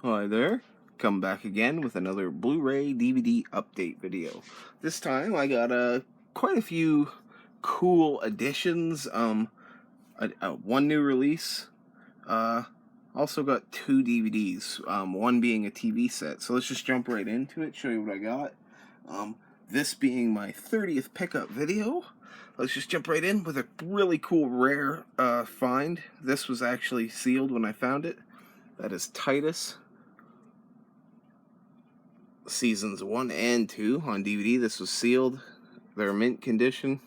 Hi there, come back again with another Blu-ray DVD update video. This time I got quite a few cool additions, one new release, uh, also got two DVDs, one being a TV set. So let's just jump right into it, show you what I got. This being my 30th pickup video, let's just jump right in with a really cool rare find. This was actually sealed when I found it. That is Titus seasons 1 and 2 on DVD. This was sealed. They're mint condition.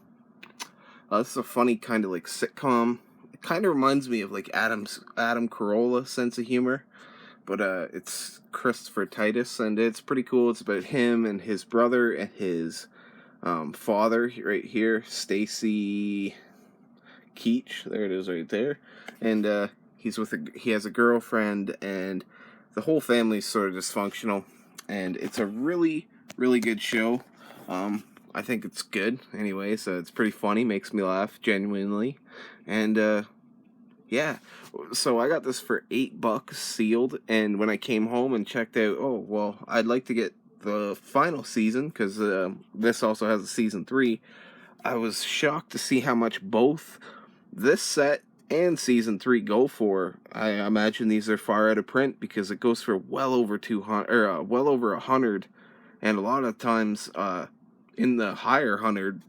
This is a funny kind of like sitcom. It kind of reminds me of like Adam Carolla sense of humor, but it's Christopher Titus, and it's pretty cool. It's about him and his brother and his father right here, Stacy Keach. There it is, right there, and he has a girlfriend, and the whole family's sort of dysfunctional. And it's a really, really good show. I think it's good anyway, so it's pretty funny, makes me laugh genuinely. And yeah, so I got this for $8 sealed, and when I came home and checked out, oh well, I'd like to get the final season because this also has a season 3. I was shocked to see how much both this set and season 3 go for. I imagine these are far out of print because it goes for well over 200 or well over 100, and a lot of times in the higher 100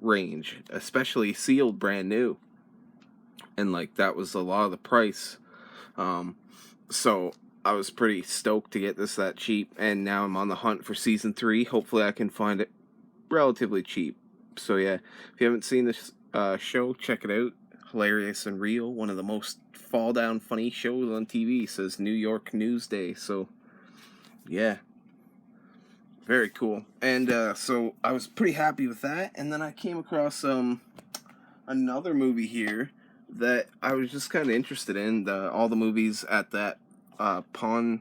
range, especially sealed brand new. And like that was a lot of the price. So I was pretty stoked to get this that cheap, and now I'm on the hunt for season 3. Hopefully I can find it relatively cheap. So yeah, if you haven't seen this show, check it out. Hilarious and real, one of the most fall down funny shows on TV, says New York Newsday. So yeah, very cool. And so I was pretty happy with that, and then I came across another movie here that I was just kind of interested in. All the movies at that pawn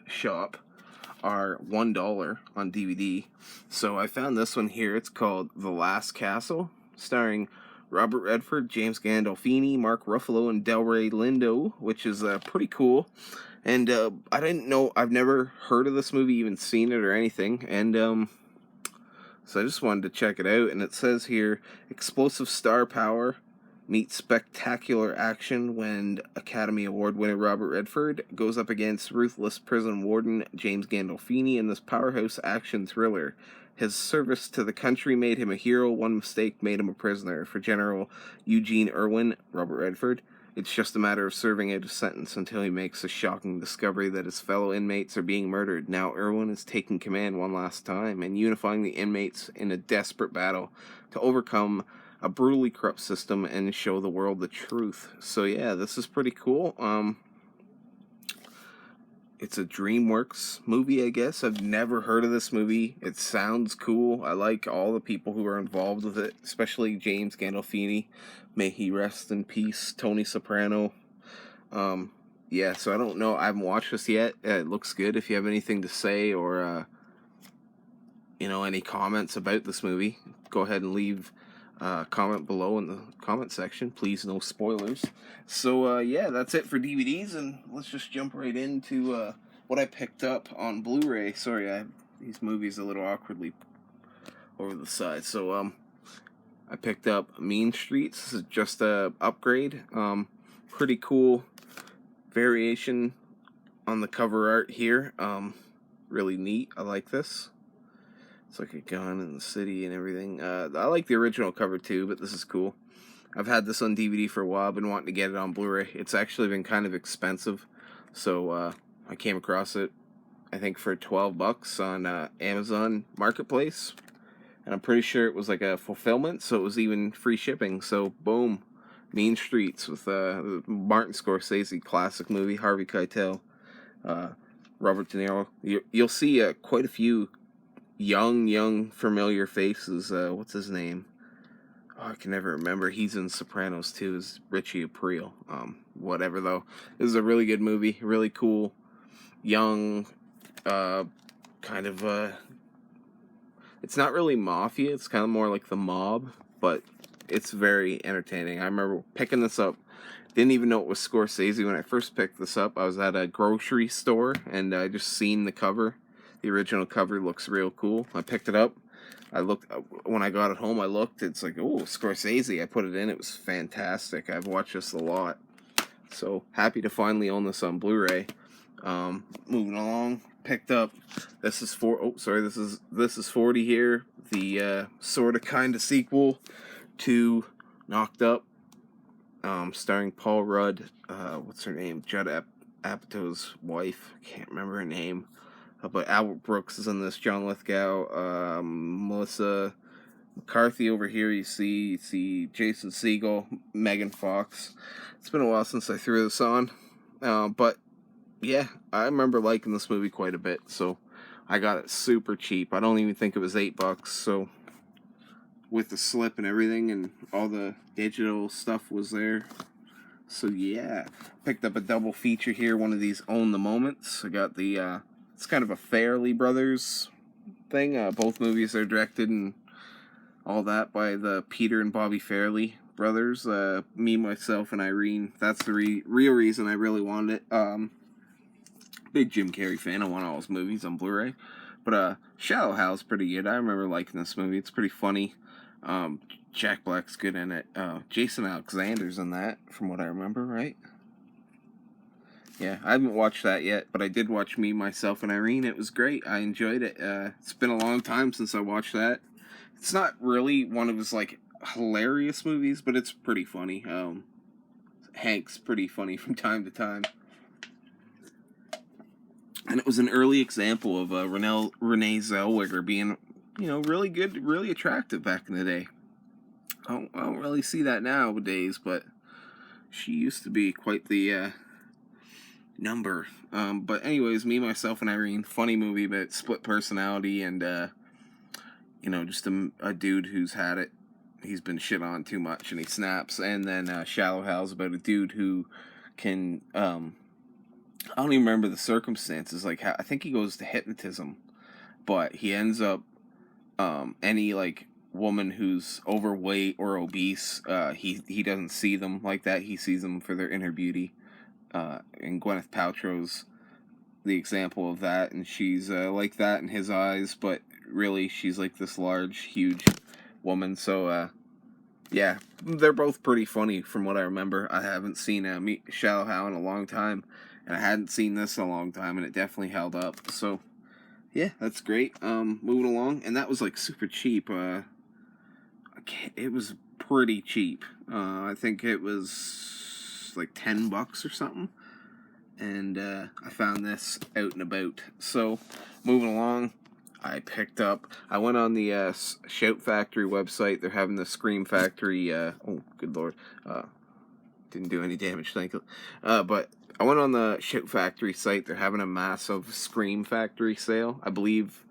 shop are $1 on DVD. So I found this one here. It's called The Last Castle, starring Robert Redford, James Gandolfini, Mark Ruffalo, and Delroy Lindo, which is pretty cool. And I didn't know, I've never heard of this movie, even seen it or anything. And so I just wanted to check it out. And it says here, explosive star power meets spectacular action when Academy Award winner Robert Redford goes up against ruthless prison warden James Gandolfini in this powerhouse action thriller. His service to the country made him a hero. One mistake made him a prisoner. For General Eugene Irwin, Robert Redford, it's just a matter of serving out a sentence until he makes a shocking discovery that his fellow inmates are being murdered. Now Irwin is taking command one last time and unifying the inmates in a desperate battle to overcome a brutally corrupt system and show the world the truth. So yeah, this is pretty cool. It's a DreamWorks movie, I guess. I've never heard of this movie. It sounds cool. I like all the people who are involved with it, especially James Gandolfini. May he rest in peace. Tony Soprano. Yeah, so I don't know. I haven't watched this yet. It looks good. If you have anything to say or, any comments about this movie, go ahead and leave comment below in the comment section. Please, no spoilers. So yeah, that's it for DVDs, and let's just jump right into what I picked up on Blu-ray. Sorry, I have these movies a little awkwardly over the side. So I picked up Mean Streets. This is just a upgrade. Pretty cool variation on the cover art here. Really neat. I like this. It's like a gun in the city and everything. I like the original cover too, but this is cool. I've had this on DVD for a while. I've been wanting to get it on Blu-ray. It's actually been kind of expensive, so I came across it, I think, for $12 on Amazon Marketplace, and I'm pretty sure it was like a fulfillment, so it was even free shipping. So boom, Mean Streets with Martin Scorsese, classic movie, Harvey Keitel, Robert De Niro. You'll see quite a few young familiar faces. What's his name? Oh, I can never remember. He's in Sopranos too. Is Richie Aprile. Whatever though. This is a really good movie. Really cool, young, kind of. It's not really mafia. It's kind of more like the mob, but it's very entertaining. I remember picking this up Didn't even know it was Scorsese when I first picked this up. I was at a grocery store and I just seen the cover. The original cover looks real cool. I picked it up. I looked when I got it home. I looked. It's like, oh, Scorsese. I put it in. It was fantastic. I've watched this a lot. So happy to finally own this on Blu-ray. Moving along, picked up. This is 40 here. The sort of kind of sequel to Knocked Up. Starring Paul Rudd, what's her name? Judd Apatow's wife. Can't remember her name. But Albert Brooks is in this. John Lithgow, Melissa McCarthy over here. You see Jason Segel, Megan Fox. It's been a while since I threw this on, but yeah, I remember liking this movie quite a bit. So I got it super cheap. I don't even think it was $8. So with the slip and everything and all the digital stuff was there. So yeah, picked up a double feature here. One of these Own the Moments. I got the it's kind of a Farrelly Brothers thing. Both movies are directed and all that by the Peter and Bobby Farrelly brothers. Me, Myself, and Irene. That's the real reason I really wanted it. Big Jim Carrey fan. I want all his movies on Blu-ray. But Shallow Hal's pretty good. I remember liking this movie. It's pretty funny. Jack Black's good in it. Jason Alexander's in that, from what I remember, right? Yeah, I haven't watched that yet, but I did watch Me, Myself, and Irene. It was great. I enjoyed it. It's been a long time since I watched that. It's not really one of his, like, hilarious movies, but it's pretty funny. Hank's pretty funny from time to time. And it was an early example of Renee Zellweger being, really good, really attractive back in the day. I don't really see that nowadays, but she used to be quite the number. But anyways, Me, Myself, and Irene, funny movie, but split personality and, just a dude who's had it. He's been shit on too much and he snaps. And then Shallow Hal's about a dude who can, I don't even remember the circumstances. Like, I think he goes to hypnotism, but he ends up, any, like, woman who's overweight or obese, he doesn't see them like that. He sees them for their inner beauty. And Gwyneth Paltrow's the example of that, and she's like that in his eyes, but really she's like this large, huge woman. So yeah, they're both pretty funny from what I remember. I haven't seen Shallow Hal in a long time, and I hadn't seen this in a long time, and it definitely held up. So yeah, that's great. Moving along, and that was like super cheap. It was pretty cheap. I think it was like $10 or something. And I found this out and about. So, moving along, I went on the Shout Factory website. They're having the Scream Factory, oh, good lord, didn't do any damage, thank you. But I went on the Shout Factory site. They're having a massive Scream Factory sale. I believe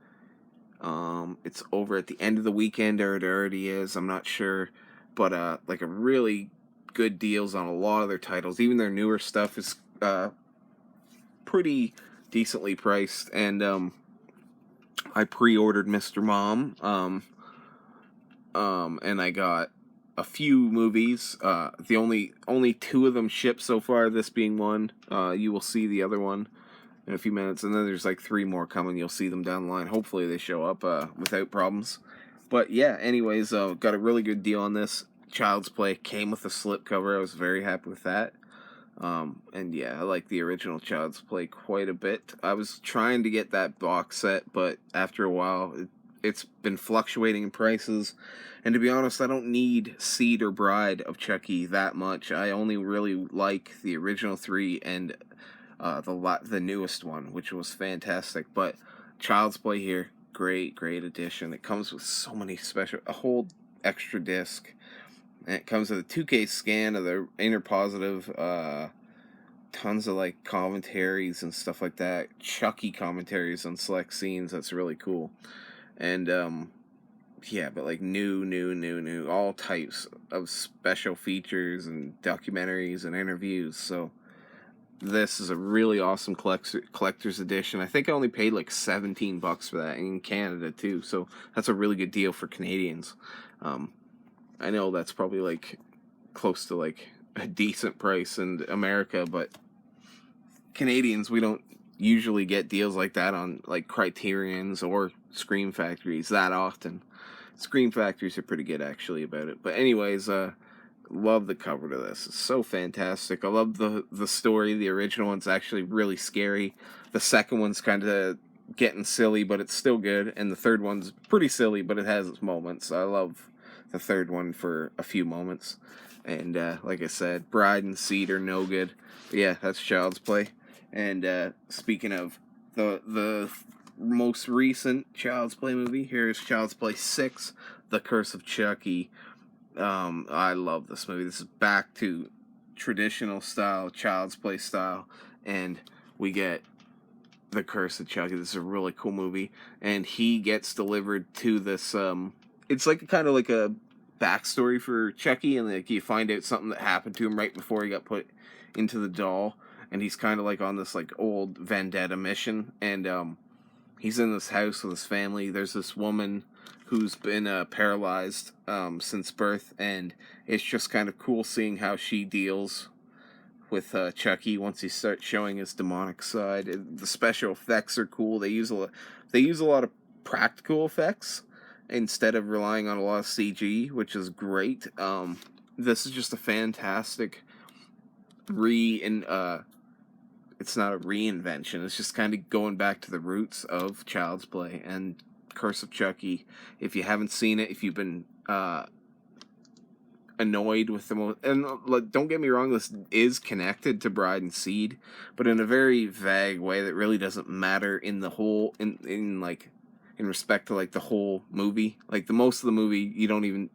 it's over at the end of the weekend, or it already is, I'm not sure. But like a really good deals on a lot of their titles. Even their newer stuff is pretty decently priced, and I pre-ordered Mr. Mom, and I got a few movies. The only two of them shipped so far, this being one. You will see the other one in a few minutes, and then there's like 3 more coming. You'll see them down the line. Hopefully they show up without problems. But yeah, anyways, got a really good deal on this. Child's Play came with a slipcover. I was very happy with that. And yeah, I like the original Child's Play quite a bit. I was trying to get that box set, but after a while, it's been fluctuating in prices. And to be honest, I don't need Seed or Bride of Chucky that much. I only really like the original 3 and the newest one, which was fantastic. But Child's Play here, great edition. It comes with so many a whole extra disc. And it comes with a 2K scan of the inner positive, tons of like commentaries and stuff like that. Chucky commentaries on select scenes. That's really cool. And yeah, but like new, all types of special features and documentaries and interviews. So this is a really awesome collector's edition. I think I only paid like $17 for that in Canada too. So that's a really good deal for Canadians. I know that's probably like close to like a decent price in America, but Canadians, we don't usually get deals like that on like Criterion's or Scream Factories that often. Scream Factories are pretty good actually about it. But anyways, love the cover to this. It's so fantastic. I love the story. The original one's actually really scary. The second one's kind of getting silly, but it's still good. And the third one's pretty silly, but it has its moments. I love the third one for a few moments. And like I said, Bride and Seed are no good. But yeah, that's Child's Play. And speaking of the most recent Child's Play movie, here's Child's Play 6, The Curse of Chucky. I love this movie. This is back to traditional style, Child's Play style, and we get The Curse of Chucky. This is a really cool movie, and he gets delivered to this. It's like kind of like a backstory for Chucky, and like you find out something that happened to him right before he got put into the doll, and he's kind of like on this like old vendetta mission, and he's in this house with his family. There's this woman who's been paralyzed since birth, and it's just kind of cool seeing how she deals with Chucky once he starts showing his demonic side. The special effects are cool. They use a lot of practical effects instead of relying on a lot of CG, which is great. This is just a fantastic it's not a reinvention. It's just kind of going back to the roots of Child's Play and Curse of Chucky. If you haven't seen it, if you've been annoyed with and don't get me wrong, this is connected to Bride and Seed, but in a very vague way that really doesn't matter in the whole in respect to like the whole movie. Like the most of the movie, you don't even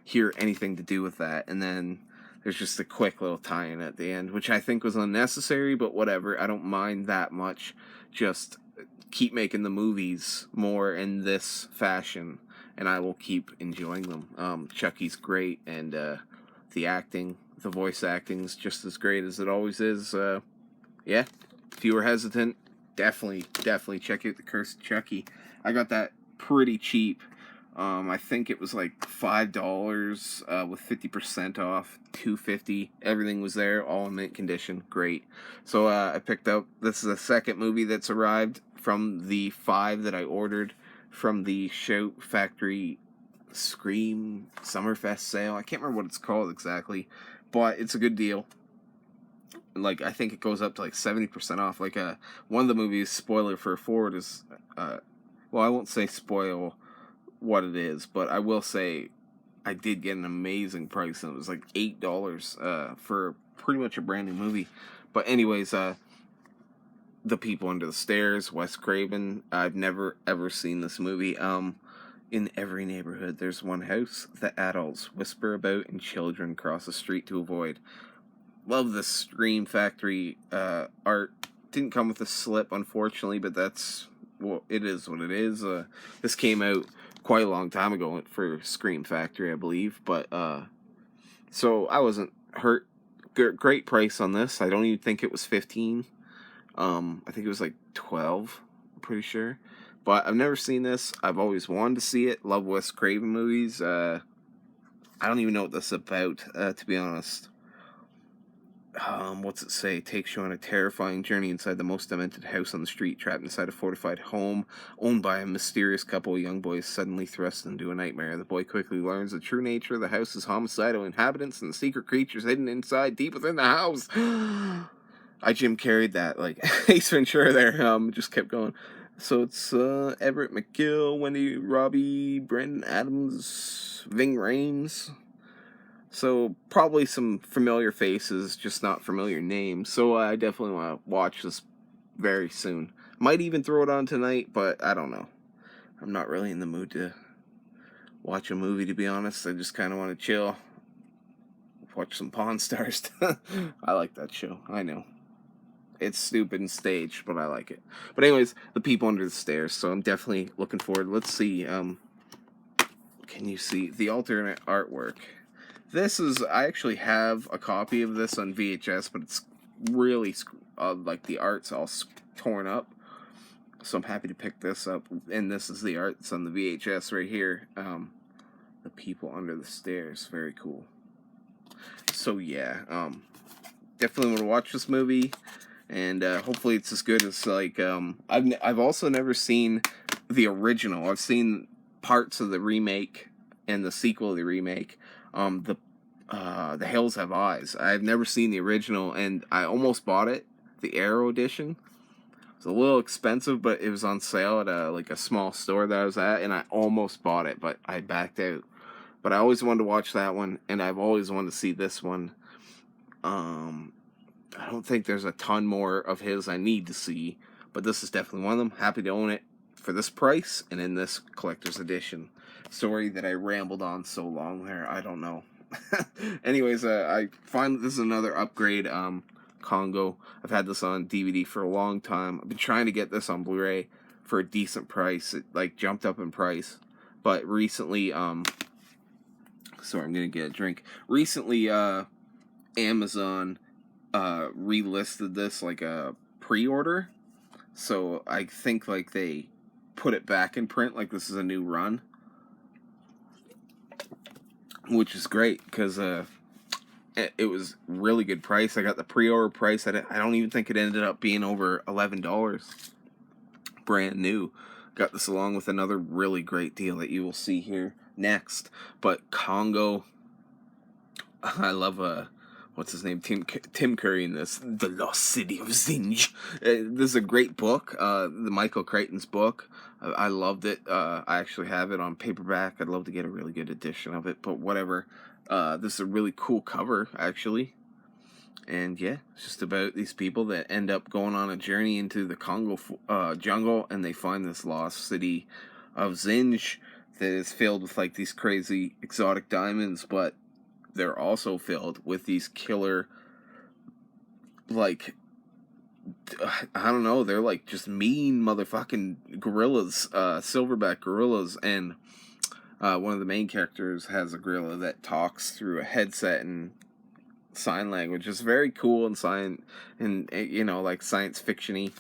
hear anything to do with that, and then there's just a quick little tie-in at the end, which I think was unnecessary, but whatever. I don't mind that much. Just keep making the movies more in this fashion, and I will keep enjoying them. Chucky's great, and the acting, the voice acting is just as great as it always is. Yeah, if you were hesitant, definitely check out The Curse of Chucky. I got that pretty cheap. I think it was like $5 with 50% off, $2.50. Everything was there, all in mint condition. Great. So I picked up. This is the second movie that's arrived from the 5 that I ordered from the Shout Factory Scream Summerfest sale. I can't remember what it's called exactly, but it's a good deal. Like I think it goes up to like 70% off. Like one of the movies, spoiler for Ford, is well, I won't say spoil what it is, but I will say I did get an amazing price, and it was like $8 for pretty much a brand new movie. But anyways, The People Under the Stairs, Wes Craven. I've never ever seen this movie. In every neighborhood, there's one house that adults whisper about and children cross the street to avoid. Love the Scream Factory art. Didn't come with a slip, unfortunately, but that's it is what it is. This came out quite a long time ago for Scream Factory, I believe, but so I wasn't hurt. Great price on this. I don't even think it was 15. I think it was like 12. I'm pretty sure, but I've never seen this. I've always wanted to see it. Love Wes Craven movies. I don't even know what this is about, to be honest. What's it say? Takes you on a terrifying journey inside the most demented house on the street, trapped inside a fortified home owned by a mysterious couple. A young boy is suddenly thrust into a nightmare. The boy quickly learns the true nature of the house's homicidal inhabitants and the secret creatures hidden inside, deep within the house. I Jim carried that like Ace Ventura there. Just kept going. So it's Everett McGill, Wendy Robbie, Brandon Adams, Ving Rhames. So probably some familiar faces, just not familiar names. So I definitely want to watch this very soon. Might even throw it on tonight, but I don't know. I'm not really in the mood to watch a movie, to be honest. I just kind of want to chill. Watch some Pawn Stars. I like that show. I know. It's stupid and staged, but I like it. But anyways, The People Under the Stairs. So I'm definitely looking forward. Let's see. Can you see the alternate artwork? I actually have a copy of this on VHS, but it's really, like the art's all torn up. So I'm happy to pick this up. And this is the art that's on the VHS right here. The People Under the Stairs. Very cool. So yeah, definitely want to watch this movie, and hopefully it's as good as like I've also never seen the original. I've seen parts of the remake and the sequel of the remake. The Hills Have Eyes. I've never seen the original, and I almost bought it, the Arrow edition. It's a little expensive, but it was on sale at a small store that I was at, and I almost bought it, but I backed out. But I always wanted to watch that one, and I've always wanted to see this one. I don't think there's a ton more of his I need to see, but this is definitely one of them. Happy to own it for this price and in this collector's edition. Sorry that I rambled on so long there. I don't know. Anyways, I find this is another upgrade. Congo. I've had this on DVD for a long time. I've been trying to get this on Blu-ray for a decent price. It like jumped up in price, but recently, sorry, I'm gonna get a drink. Recently, Amazon relisted this like a pre-order, so I think like they put it back in print, like this is a new run, which is great because it was really good price. I got the pre-order price. I don't even think it ended up being over $11. Brand new. Got this along with another really great deal that you will see here next. But Congo, I love what's his name? Tim Curry in this. The Lost City of Zinj. This is a great book. The Michael Crichton's book. I loved it. I actually have it on paperback. I'd love to get a really good edition of it, but whatever. This is a really cool cover, actually. And yeah, it's just about these people that end up going on a journey into the Congo jungle, and they find this lost city of Zinj that is filled with like these crazy exotic diamonds, but they're also filled with these killer, like, I don't know, they're like just mean motherfucking gorillas, silverback gorillas, and one of the main characters has a gorilla that talks through a headset and sign language. It's very cool and you know, like science fiction-y,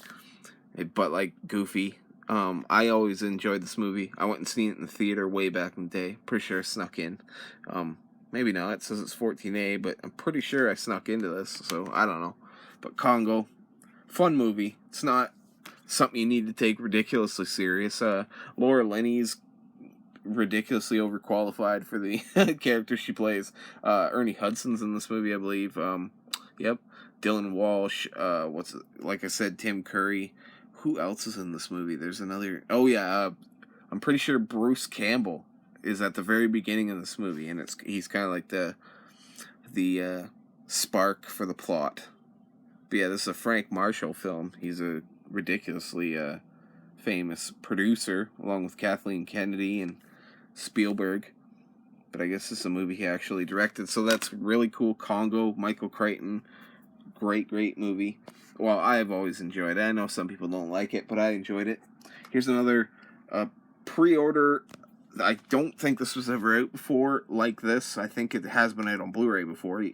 but like goofy. I always enjoyed this movie. I went and seen it in the theater way back in the day. Pretty sure I snuck in. Maybe not. It says it's 14A, but I'm pretty sure I snuck into this, so I don't know. But Congo, fun movie. It's not something you need to take ridiculously serious. Laura Linney's ridiculously overqualified for the character she plays. Ernie Hudson's in this movie, I believe. Yep. Dylan Walsh. Like I said, Tim Curry. Who else is in this movie? There's another. Oh yeah. I'm pretty sure Bruce Campbell is at the very beginning of this movie, and he's kind of like the spark for the plot. But yeah, this is a Frank Marshall film. He's a ridiculously famous producer, along with Kathleen Kennedy and Spielberg. But I guess this is a movie he actually directed, so that's really cool. Congo, Michael Crichton, great movie. Well, I've always enjoyed it. I know some people don't like it, but I enjoyed it. Here's another pre-order. I don't think this was ever out before like this. I think it has been out on Blu-ray before,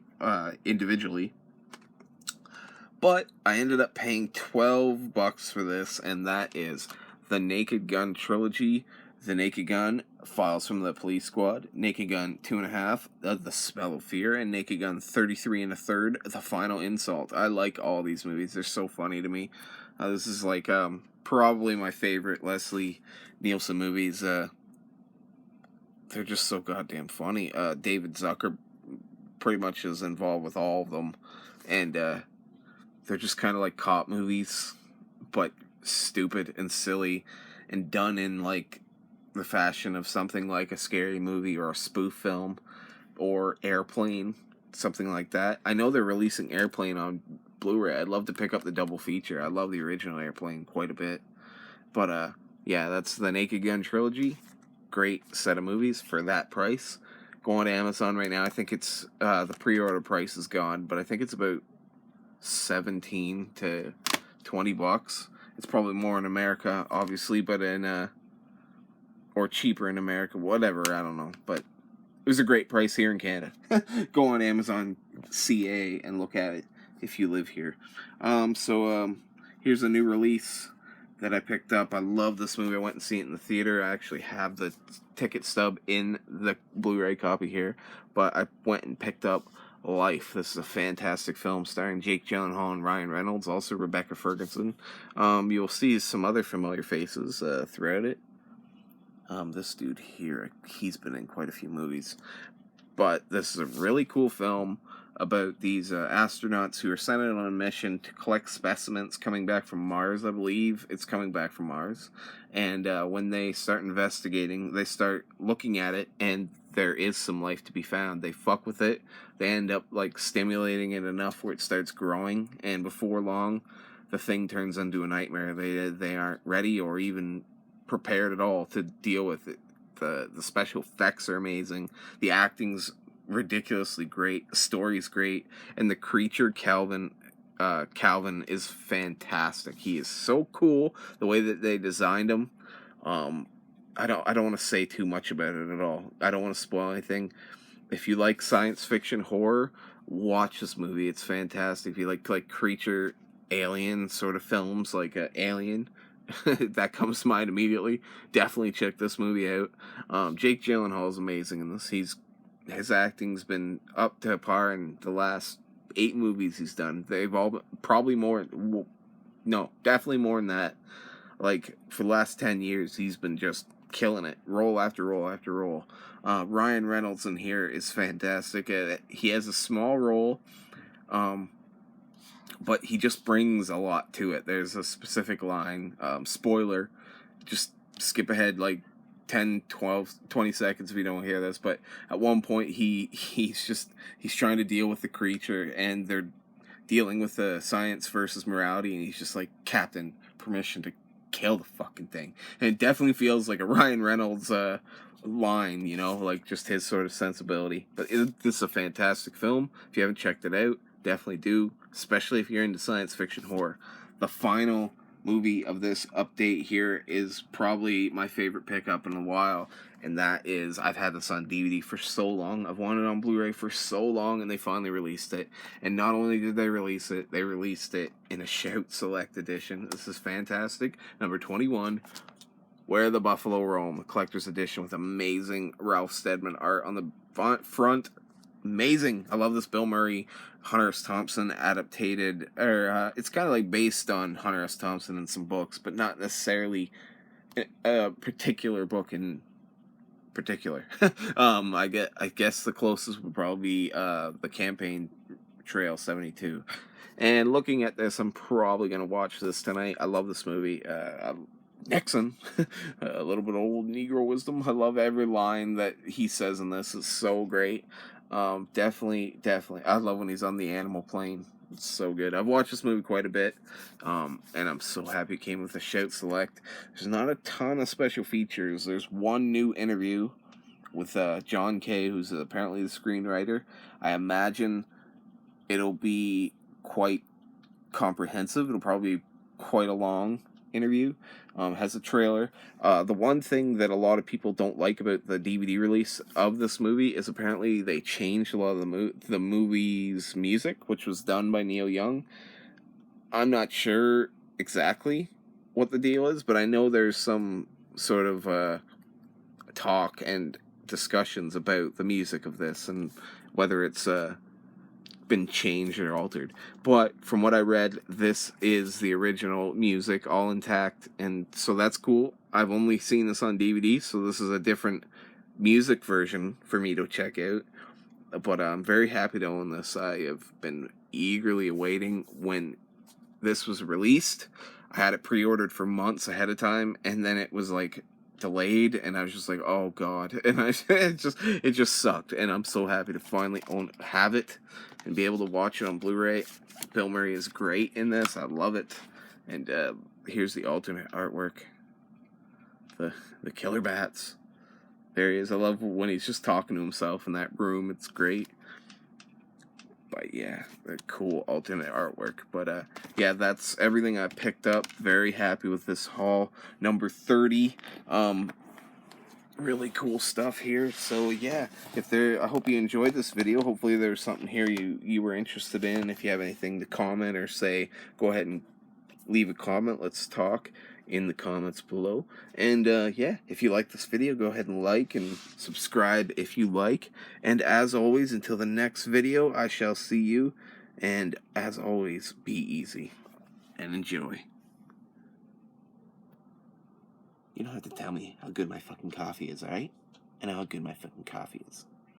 individually. But I ended up paying $12 for this, and that is the Naked Gun Trilogy. The Naked Gun, Files from the Police Squad, Naked Gun 2.5, The Smell of Fear, and Naked Gun 33 1/3, The Final Insult. I like all these movies. They're so funny to me. This is like probably my favorite Leslie Nielsen movies. They're just so goddamn funny. David Zucker pretty much is involved with all of them, and they're just kind of like cop movies, but stupid and silly, and done in like the fashion of something like a scary movie or a spoof film or Airplane, something like that. I know they're releasing Airplane on Blu-ray. I'd love to pick up the double feature. I love the original Airplane quite a bit. But yeah, that's the Naked Gun Trilogy. Great set of movies for that price. Go on Amazon right now. I think it's the pre-order price is gone, but I think it's about $17 to $20. It's probably more in America, obviously, but in or cheaper in America, whatever, I don't know. But it was a great price here in Canada. Go on Amazon CA and look at it if you live here. Here's a new release that I picked up. I love this movie. I went and seen it in the theater. I actually have the ticket stub in the Blu-ray copy here, but I went and picked up Life. This is a fantastic film starring Jake Gyllenhaal and Ryan Reynolds, also Rebecca Ferguson. You'll see some other familiar faces throughout it. This dude here, he's been in quite a few movies. But this is a really cool film about these astronauts who are sent out on a mission to collect specimens coming back from Mars. I believe it's coming back from Mars. And when they start investigating, they start looking at it, and there is some life to be found. They fuck with it. They end up like stimulating it enough where it starts growing, and before long, the thing turns into a nightmare. They aren't ready or even prepared at all to deal with it. The special effects are amazing. The acting's ridiculously great. The story's great, and the creature Calvin is fantastic. He is so cool. The way that they designed him. I don't want to say too much about it at all. I don't want to spoil anything. If you like science fiction horror, watch this movie. It's fantastic. If you like creature alien sort of films, like Alien, that comes to mind immediately. Definitely check this movie out. Jake Gyllenhaal is amazing in this. His acting's been up to par in the last 8 movies he's done. They've all been, probably more. No, definitely more than that. Like for the last 10 years, he's been just killing it, role after role after role. Ryan Reynolds in here is fantastic. He has a small role. But he just brings a lot to it. There's a specific line, spoiler, just skip ahead like 10, 12, 20 seconds if you don't hear this, but at one point he's trying to deal with the creature, and they're dealing with the science versus morality, and he's just like, Captain, permission to kill the fucking thing. And it definitely feels like a Ryan Reynolds line, you know, like just his sort of sensibility. But this is a fantastic film. If you haven't checked it out, definitely do, especially if you're into science fiction horror. The final movie of this update here is probably my favorite pickup in a while, and that is, I've had this on DVD for so long, I've wanted it on Blu-ray for so long, and they finally released it. And not only did they release it in a Shout Select edition. This is fantastic. Number 21, Where the Buffalo Roam, the collector's edition with amazing Ralph Steadman art on the front. Amazing. I love this Bill Murray, Hunter S. Thompson adapted, or it's kind of like based on Hunter S. Thompson and some books, but not necessarily a particular book in particular. I guess the closest would probably be the Campaign Trail 72. And looking at this, I'm probably gonna watch this tonight. I love this movie. Nixon, a little bit of old Negro wisdom. I love every line that he says in this. It's so great. Definitely. I love when he's on the animal plane. It's so good. I've watched this movie quite a bit, and I'm so happy it came with a Shout Select. There's not a ton of special features. There's one new interview with John Kay, who's apparently the screenwriter. I imagine it'll be quite comprehensive. It'll probably be quite a long interview. Has a trailer. The one thing that a lot of people don't like about the DVD release of this movie is apparently they changed a lot of the movie's music, which was done by Neil Young. I'm not sure exactly what the deal is, but I know there's some sort of talk and discussions about the music of this and whether it's been changed or altered. But from what I read, this is the original music, all intact, and so that's cool. I've only seen this on DVD, so this is a different music version for me to check out. But I'm very happy to own this. I have been eagerly awaiting when this was released. I had it pre-ordered for months ahead of time, and then it was like delayed, and I was just like, oh god, and it just sucked. And I'm so happy to finally have it and be able to watch it on Blu-ray. Bill Murray is great in this. I love it. And here's the alternate artwork. The killer bats. There he is. I love when he's just talking to himself in that room. It's great. But yeah, the cool alternate artwork. But yeah, that's everything I picked up. Very happy with this haul. Number 30. Really cool stuff here. So yeah, I hope you enjoyed this video. Hopefully there's something here you were interested in. If you have anything to comment or say, go ahead and leave a comment. Let's talk in the comments below. And yeah, if you like this video, go ahead and like and subscribe if you like. And as always, until the next video, I shall see you. And as always, be easy and enjoy. You don't have to tell me how good my fucking coffee is, alright? I know how good my fucking coffee is.